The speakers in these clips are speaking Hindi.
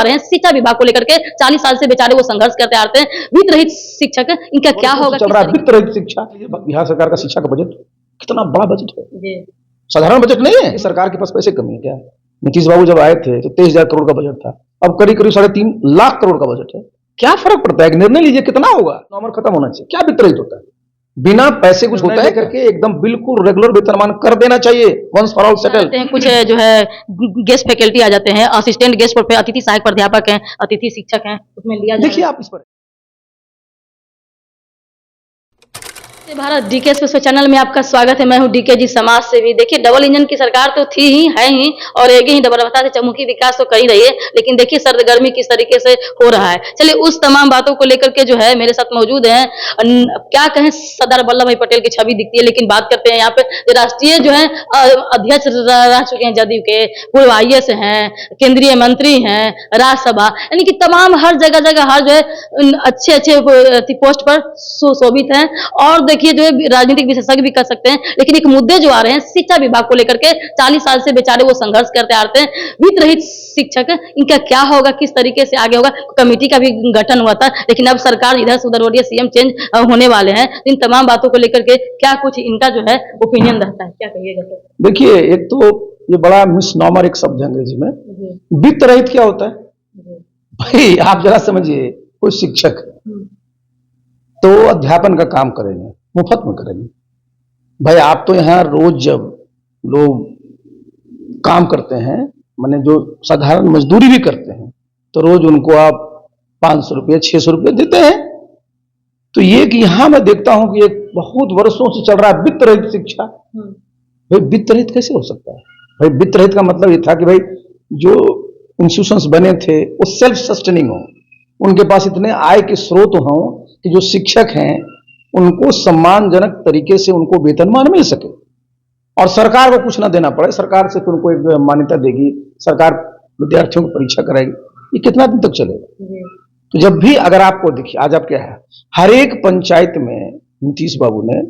रहे हैं शिक्षा विभाग को लेकर के 40 साल से बेचारे वो संघर्ष करते आ रहे हैं। वित्त रहित शिक्षक, इनका क्या होगा? चल रहा है वित्त रहित शिक्षा। बिहार सरकार का शिक्षा का बजट कितना बड़ा बजट है, साधारण बजट नहीं है। सरकार के पास पैसे कमी है क्या? नीतीश बाबू जब आए थे तो 23,000 करोड़ का बजट था, अब करीब करीब 3.5 लाख करोड़ का बजट है। क्या फर्क पड़ता है? निर्णय लीजिए कितना होगा, नॉर्मल खत्म होना चाहिए। क्या वित्त रहित होता है? बिना पैसे कुछ होता है करके एकदम बिल्कुल रेगुलर वेतनमान कर देना चाहिए, वंस फॉर ऑल सेटल। कुछ जो है गेस्ट फैकल्टी आ जाते हैं, असिस्टेंट गेस्ट पर, अतिथि सहायक प्राध्यापक हैं, अतिथि शिक्षक हैं, उसमें लिया देखिए आप इस पर भारत डीके स्पेशल चैनल में आपका स्वागत है। मैं हूं डीके जी समाज से भी। देखिए डबल इंजन की सरकार तो थी ही, है ही, और एक ही डबल रफ्तार से चहुमुखी विकास तो कर ही रही है, लेकिन देखिए सर्दगर्मी किस तरीके से हो रहा है। चलिए उस तमाम बातों को लेकर के जो है मेरे साथ मौजूद हैं, क्या कहें, सरदार वल्लभ भाई पटेल की छवि दिखती है। लेकिन बात करते हैं यहाँ पे राष्ट्रीय जो है अध्यक्ष रह चुके हैं जदयू के, पूर्व IAS हैं, केंद्रीय मंत्री हैं, राज्यसभा, यानी कि तमाम हर जगह हर जो है अच्छे पोस्ट पर सुशोभित हैं। और देखिए जो है राजनीतिक विशेषज्ञ भी कर सकते हैं, लेकिन एक मुद्दे जो आ रहे हैं शिक्षा विभाग को लेकर के 40 साल से बेचारे वो संघर्ष करते आ रहे हैं। वित्त रहित शिक्षक, इनका क्या होगा, किस तरीके से आगे होगा? कमेटी का भी गठन हुआ था, लेकिन अब सरकार इधर से उधर हो रही है, CM चेंज होने वाले हैं। इन तमाम बातों को लेकर के क्या कुछ इनका जो है ओपिनियन रहता है, क्या कहिएगा सर? देखिए, एक तो ये बड़ा मिसनॉमर एक शब्द है अंग्रेजी में, वित्त रहित क्या होता है भाई? आप जरा समझिए, कोई शिक्षक तो अध्यापन का काम करेंगे, मुफ्त में करेंगे भाई। आप तो यहाँ रोज जब लोग काम करते हैं, माने जो साधारण मजदूरी भी करते हैं, तो रोज उनको आप 500 रुपये 600 रुपये देते हैं। तो ये कि यहाँ मैं देखता हूं कि एक बहुत वर्षों से चल रहा है वित्त रहित शिक्षा। भाई वित्त रहित कैसे हो सकता है? भाई वित्त रहित का मतलब ये था कि भाई जो इंस्टीट्यूशंस बने थे वो सेल्फ सस्टेनिंग हो, उनके पास इतने आय के स्रोत हों कि जो शिक्षक हैं उनको सम्मानजनक तरीके से उनको वेतनमान मिल सके, और सरकार को कुछ ना देना पड़े। सरकार से फिर उनको एक मान्यता देगी, सरकार विद्यार्थियों की परीक्षा कराएगी। ये कितना दिन तक चलेगा? तो जब भी अगर आपको देखिए, आज आप क्या है, हर एक पंचायत में नीतीश बाबू ने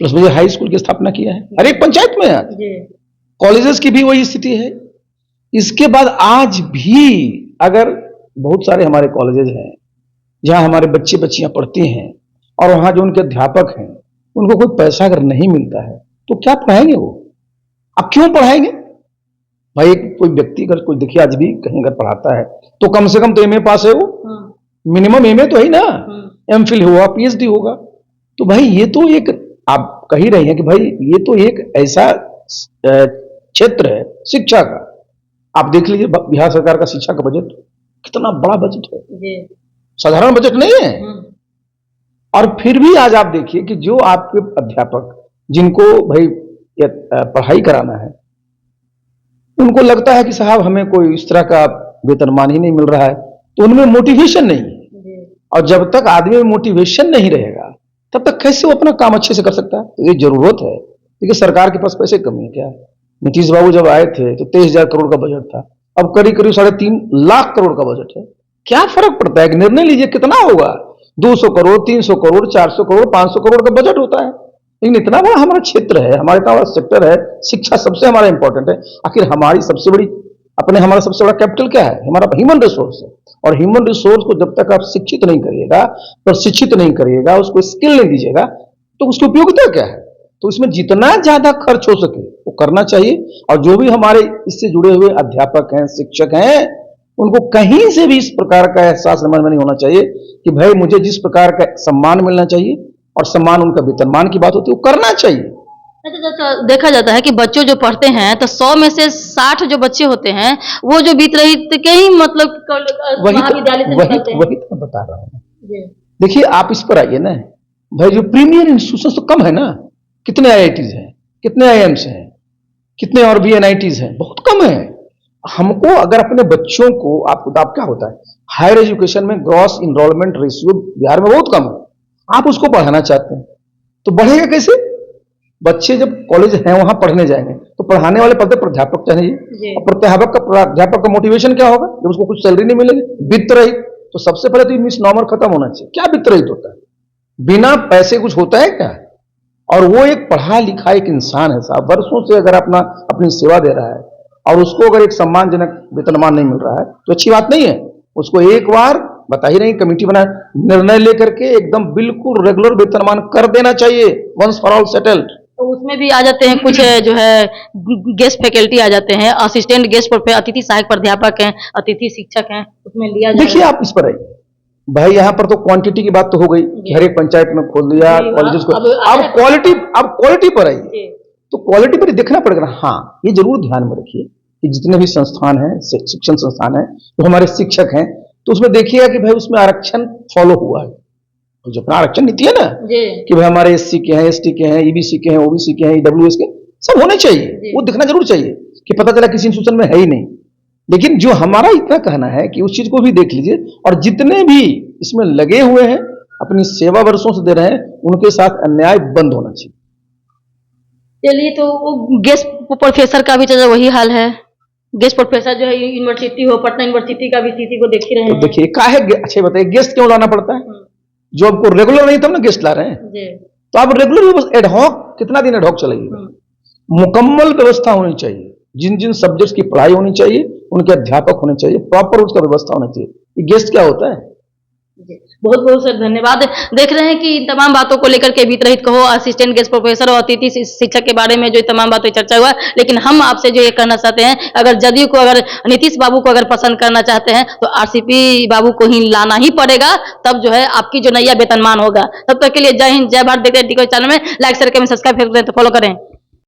प्लस मुझे हाई स्कूल की स्थापना किया है, हर एक पंचायत में है। कॉलेजेस की भी वही स्थिति है। इसके बाद आज भी अगर बहुत सारे हमारे कॉलेजेस हैं जहां हमारे बच्चे बच्चियां पढ़ती हैं, और वहां जो उनके अध्यापक हैं उनको कोई पैसा अगर नहीं मिलता है तो क्या पढ़ाएंगे वो? अब क्यों पढ़ाएंगे भाई? कोई व्यक्ति अगर कोई देखिए आज भी कहीं अगर पढ़ाता है तो कम से कम तो MA पास है वो, मिनिमम MA तो है ना, MPhil हुआ, PhD होगा। तो भाई ये तो एक, आप कह ही रही हैं कि भाई ये तो एक ऐसा क्षेत्र है शिक्षा का। आप देख लीजिए बिहार सरकार का शिक्षा का बजट कितना बड़ा बजट है, साधारण बजट नहीं है। और फिर भी आज आप देखिए कि जो आपके अध्यापक जिनको भाई पढ़ाई कराना है, उनको लगता है कि साहब हमें कोई इस तरह का वेतनमान ही नहीं मिल रहा है, तो उनमें मोटिवेशन नहीं है। और जब तक आदमी में मोटिवेशन नहीं रहेगा तब तक कैसे वो अपना काम अच्छे से कर सकता है? तो ये जरूरत है। देखिए सरकार के पास पैसे कमी है क्या? नीतीश बाबू जब आए थे तो 23,000 करोड़ का बजट था, अब करीब करीब 3.5 लाख करोड़ का बजट है। क्या फर्क पड़ता है? निर्णय लीजिए कितना होगा, 200 करोड़ 300 करोड़ 400 करोड़ 500 करोड़ का बजट होता है। लेकिन इतना बड़ा हमारा क्षेत्र है, हमारा इतना बड़ा सेक्टर है, शिक्षा सबसे हमारा इंपॉर्टेंट है। आखिर हमारी सबसे बड़ी हमारा सबसे बड़ा कैपिटल क्या है? हमारा ह्यूमन रिसोर्स है। और ह्यूमन रिसोर्स को जब तक आप शिक्षित नहीं करिएगा, प्रशिक्षित नहीं करिएगा, उसको स्किल नहीं दीजिएगा, तो उसकी उपयोगिता क्या है? तो इसमें जितना ज्यादा खर्च हो सके वो करना चाहिए। और जो भी हमारे इससे जुड़े हुए अध्यापक हैं, शिक्षक हैं, उनको कहीं से भी इस प्रकार का एहसास मन में नहीं होना चाहिए कि भाई मुझे जिस प्रकार का सम्मान मिलना चाहिए, और सम्मान उनका वेतनमान की बात होती है, वो करना चाहिए। जैसा देखा जाता है कि बच्चों जो पढ़ते हैं तो 100 में से 60 जो बच्चे होते हैं वो जो वित्त रहित के ही मतलब महाविद्यालय से निकलते हैं। वही तो मैं बता रहा हूँ। देखिए आप इस पर आइए ना भाई, जो प्रीमियर इंस्टीट्यूशन तो कम है ना, कितने IITs हैं, कितने IIMs हैं, कितने और भी NITs हैं, बहुत कम है। हमको अगर अपने बच्चों को, आप क्या होता है हायर एजुकेशन में ग्रॉस इनरोलमेंट रेशियो बिहार में बहुत कम है, आप उसको बढ़ाना चाहते हैं तो बढ़ेगा कैसे? बच्चे जब कॉलेज हैं वहां पढ़ने जाएंगे तो पढ़ाने वाले पद प्राध्यापक चाहिए, और प्राध्यापक का मोटिवेशन क्या होगा जब उसको कुछ सैलरी नहीं मिलेगी? वित्त रहित। तो सबसे पहले तो मिसनॉमर खत्म होना चाहिए। क्या वित्त रहित होता है? बिना पैसे कुछ होता है क्या? और वो एक पढ़ा लिखा एक इंसान है साहब, वर्षों से अगर अपनी सेवा दे रहा है, और उसको अगर एक सम्मानजनक वेतनमान नहीं मिल रहा है तो अच्छी बात नहीं है। उसको एक बार बता ही नहीं, कमेटी बना निर्णय लेकर के एकदम बिल्कुल रेगुलर वेतनमान कर देना चाहिए, वंस फॉर ऑल सेटल्ड। तो उसमें भी आ जाते हैं कुछ जो है गेस्ट फैकल्टी आ जाते हैं, असिस्टेंट गेस्ट प्रोफेसर, अतिथि सहायक प्राध्यापक हैं, अतिथि शिक्षक हैं, उसमें लिया जाए। देखिए आप इस पर आइए भाई, यहाँ पर तो क्वांटिटी की बात तो हो गई कि हर एक पंचायत में खोल दिया कॉलेजेस को, अब क्वालिटी पर आइए। तो क्वालिटी पर देखना पड़ेगा। हाँ, ये जरूर ध्यान में रखिए कि जितने भी संस्थान हैं, शिक्षण संस्थान हैं, तो हमारे शिक्षक हैं, तो उसमें देखिएगा कि भाई उसमें आरक्षण फॉलो हुआ है। तो जो अपना आरक्षण नीति है ना कि भाई हमारे एससी के हैं, एसटी के हैं, ईबीसी के हैं, ओबीसी के हैं, ईडब्ल्यूएस के, सब होने चाहिए। वो दिखना जरूर चाहिए कि पता चला किसी इंस्टीट्यूशन में है ही नहीं। लेकिन जो हमारा इतना कहना है कि उस चीज को भी देख लीजिए, और जितने भी इसमें लगे हुए हैं, अपनी सेवा वर्षों से दे रहे हैं, उनके साथ अन्याय बंद होना चाहिए। चलिए, तो वो गेस्ट प्रोफेसर का भी चलो वही हाल है। गेस्ट प्रोफेसर जो है यूनिवर्सिटी हो, पटना यूनिवर्सिटी का भी स्थिति को देख ही रहे तो हैं। देखिए काहे, अच्छा बताइए गेस्ट क्यों लाना पड़ता है? जो आपको रेगुलर नहीं तब ना गेस्ट ला रहे हैं। जी। तो आप रेगुलर एडहॉक कितना दिन एडहॉक चलाइएगा? मुकम्मल व्यवस्था होनी चाहिए, जिन जिन सब्जेक्ट्स की पढ़ाई होनी चाहिए उनके अध्यापक होने चाहिए, प्रॉपर उसका व्यवस्था होना चाहिए। ये गेस्ट क्या होता है? बहुत बहुत सर धन्यवाद। देख रहे हैं कि इन तमाम बातों को लेकर के वितरित कहो असिस्टेंट गेस्ट प्रोफेसर और अतिथि शिक्षक के बारे में जो तमाम बातें चर्चा हुआ, लेकिन हम आपसे जो ये कहना चाहते हैं, अगर जदयू को, अगर नीतीश बाबू को अगर पसंद करना चाहते हैं तो आरसीपी बाबू को ही लाना ही पड़ेगा, तब जो है आपकी जो नैया वेतनमान होगा। तब तक के लिए जय हिंद, जय भारत। देखते हैं चैनल में like share comment subscribe follow करें।